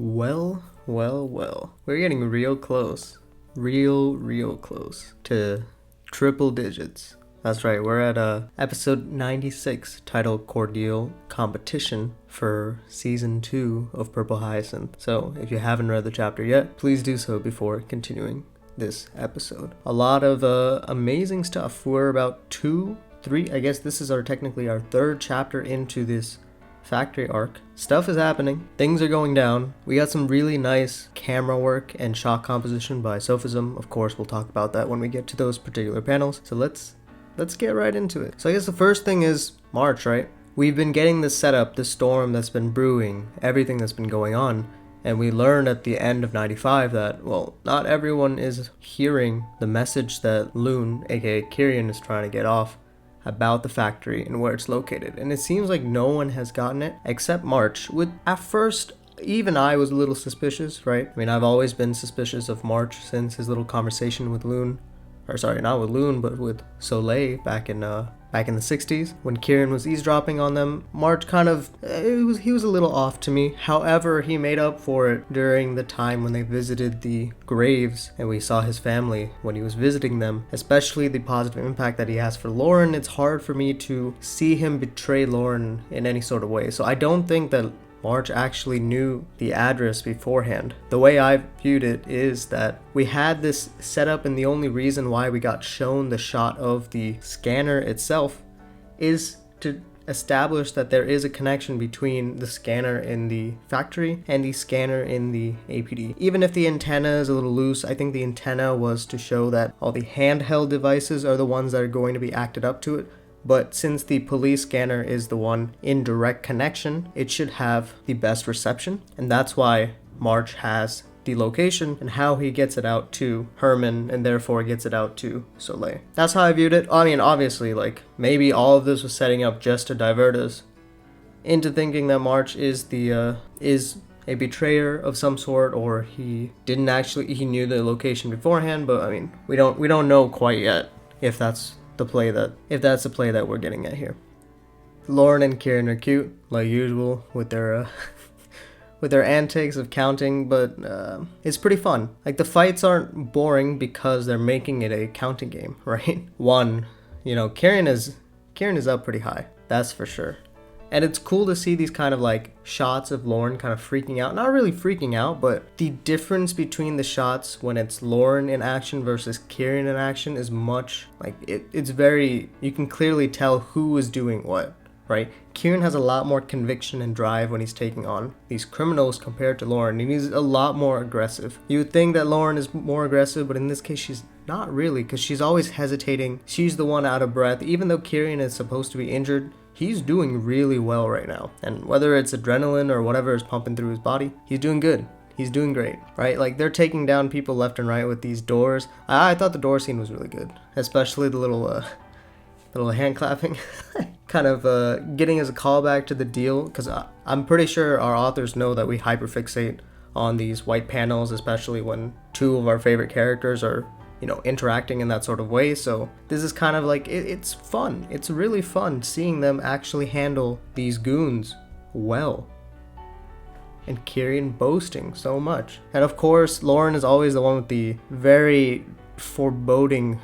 Well, well. We're getting real close. Real close to triple digits. That's right, we're at episode 96, titled Cordial Competition for Season 2 of Purple Hyacinth. So, if you haven't read the chapter yet, please do so before continuing this episode. A lot of amazing stuff. We're about 3, I guess this is technically our third chapter into this factory arc. Stuff is happening. Things are going down. We got some really nice camera work and shot composition by Sophism. Of course, we'll talk about that when we get to those particular panels. So let's get right into it. So I guess the first thing is March, right? We've been getting this setup, the storm that's been brewing, everything that's been going on. And we learned at the end of 95 that, well, not everyone is hearing the message that Lune, aka Kyrian, is trying to get off about the factory and where it's located. And it seems like no one has gotten it except March. At first, even I was a little suspicious, right? I mean, I've always been suspicious of March since his little conversation with Lune. Or sorry, not with Lune, but with Soleil back in the 60s when Kyrian was eavesdropping on them. March he was a little off to me. However, he made up for it during the time when they visited the graves and we saw his family when he was visiting them, especially the positive impact that he has for Lauren. It's hard for me to see him betray Lauren in any sort of way. So I don't think that March actually knew the address beforehand. The way I viewed it is that we had this set up, and the only reason why we got shown the shot of the scanner itself is to establish that there is a connection between the scanner in the factory and the scanner in the APD. Even if the antenna is a little loose, I think the antenna was to show that all the handheld devices are the ones that are going to be acted up to it. But since the police scanner is the one in direct connection, it should have the best reception. And that's why March has the location and how he gets it out to Herman and therefore gets it out to Soleil. That's how I viewed it. I mean, obviously, maybe all of this was setting up just to divert us into thinking that March is a betrayer of some sort, or he knew the location beforehand. But I mean, we don't know quite yet if that's the play that we're getting at here. Lauren and Kyrian are cute, like usual, with their antics of counting, but it's pretty fun. Like, the fights aren't boring because they're making it a counting game, right? Kyrian is up pretty high, that's for sure. And it's cool to see these kind of shots of Lauren kind of freaking out. Not really freaking out, but the difference between the shots when it's Lauren in action versus Kyrian in action is much, it's very, you can clearly tell who is doing what, right? Kyrian has a lot more conviction and drive when he's taking on these criminals compared to Lauren, and he's a lot more aggressive. You would think that Lauren is more aggressive, but in this case she's not really, because she's always hesitating. She's the one out of breath. Even though Kyrian is supposed to be injured, he's doing really well right now. And whether it's adrenaline or whatever is pumping through his body, he's doing good. He's doing great, right? They're taking down people left and right with these doors. I thought the door scene was really good, especially the little hand clapping, kind of getting as a callback to the deal, because I'm pretty sure our authors know that we hyperfixate on these white panels, especially when two of our favorite characters are interacting in that sort of way. So this is kind of it's fun. It's really fun seeing them actually handle these goons well. And Kyrian boasting so much. And of course, Lauren is always the one with the very foreboding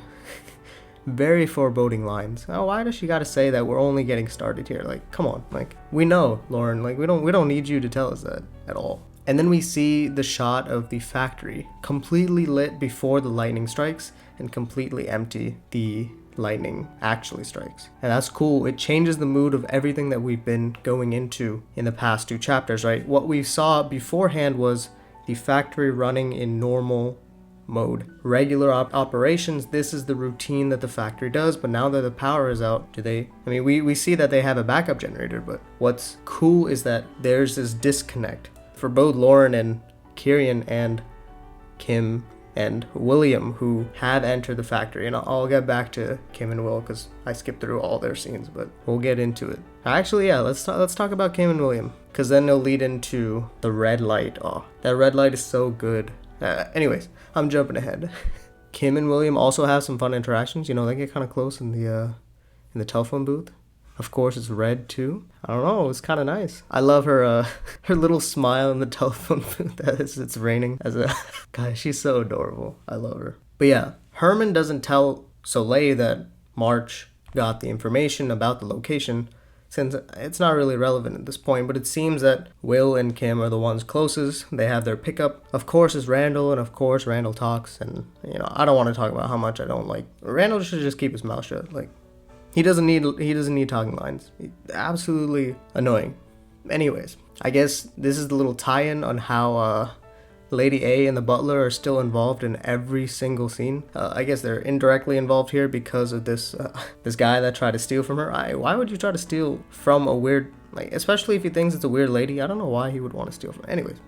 lines. Oh, why does she gotta say that we're only getting started here? Come on. We know, Lauren. We don't need you to tell us that at all. And then we see the shot of the factory completely lit before the lightning strikes and completely empty the lightning actually strikes. And that's cool. It changes the mood of everything that we've been going into in the past 2 chapters, right? What we saw beforehand was the factory running in normal mode. Regular operations, this is the routine that the factory does, but now that the power is out, we see that they have a backup generator, but what's cool is that there's this disconnect for both Lauren and Kyrian and Kim and William, who have entered the factory. And I'll get back to Kim and Will because I skipped through all their scenes, but we'll get into it. Actually, yeah, let's talk about Kim and William, because then they'll lead into the red light. Oh, that red light is so good. Anyways, I'm jumping ahead. Kim and William also have some fun interactions. They get kind of close in the telephone booth. Of course, it's red too. I don't know. It's kind of nice. I love her her little smile in the telephone booth as it's raining. As a guy, she's so adorable. I love her. But yeah, Herman doesn't tell Soleil that March got the information about the location, since it's not really relevant at this point, but it seems that Will and Kim are the ones closest. They have their pickup. Of course, it's Randall, and of course, Randall talks, and, you know, I don't want to talk about how much I don't like. Randall should just keep his mouth shut. Like, he doesn't need talking lines. Absolutely annoying. Anyways, I guess this is the little tie-in on how, Lady A and the butler are still involved in every single scene. I guess they're indirectly involved here because of this this guy that tried to steal from her. Why would you try to steal from a weird, like, especially if he thinks it's a weird lady? I don't know why he would want to steal from her. Anyways,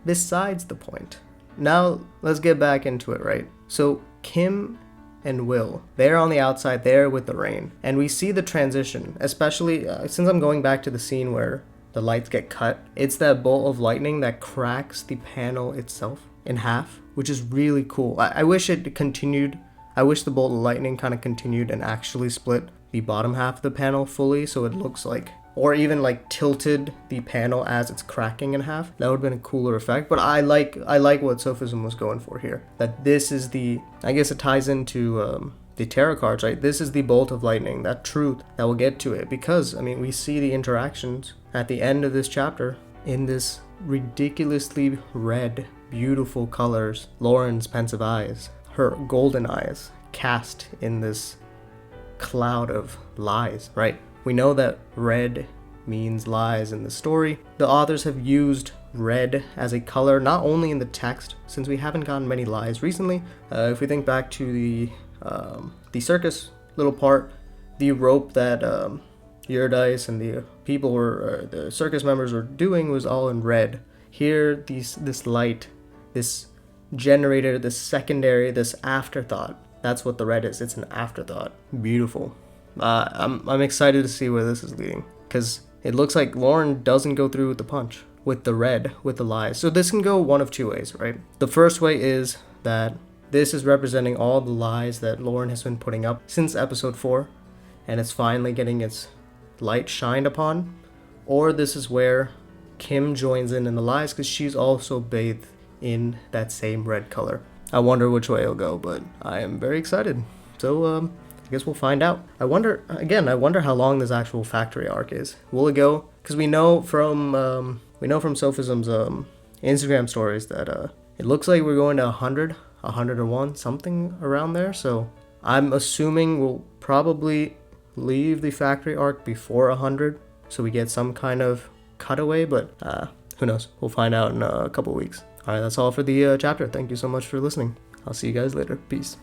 besides the point. Now, let's get back into it, right? So, Kim and Will, they're on the outside there with the rain. And we see the transition, especially since I'm going back to the scene where the lights get cut. It's that bolt of lightning that cracks the panel itself in half, which is really cool. I wish it continued. I wish the bolt of lightning kind of continued and actually split the bottom half of the panel fully, so it looks like, or even like tilted the panel as it's cracking in half. That would have been a cooler effect. But I like what Sophism was going for here. That this is the, I guess it ties into the tarot cards, right? This is the bolt of lightning, that truth that will get to it, because I mean, we see the interactions at the end of this chapter in this ridiculously red, beautiful colors. Lauren's pensive eyes, her golden eyes, cast in this cloud of lies, right? We know that red means lies in the story. The authors have used red as a color not only in the text, since we haven't gotten many lies recently. If we think back to the circus little part, the rope that Eurydice and the people were, the circus members were doing was all in red. Here, this light, this generator, this secondary, this afterthought. That's what the red is. It's an afterthought. Beautiful. I'm excited to see where this is leading, because it looks like Lauren doesn't go through with the punch, with the red, with the lies. So this can go one of two ways, right? The first way is that this is representing all the lies that Lauren has been putting up since episode 4, and it's finally getting its light shined upon. Or this is where Kim joins in the lies, because she's also bathed in that same red color. I wonder which way it'll go, but I am very excited. So, I guess we'll find out. I wonder how long this actual factory arc is. Will it go? Because we know from Sophism's Instagram stories that it looks like we're going to 100, 101, something around there. So I'm assuming we'll probably leave the factory arc before 100, so we get some kind of cutaway. But who knows? We'll find out in a couple weeks. All right, that's all for the chapter. Thank you so much for listening. I'll see you guys later. Peace.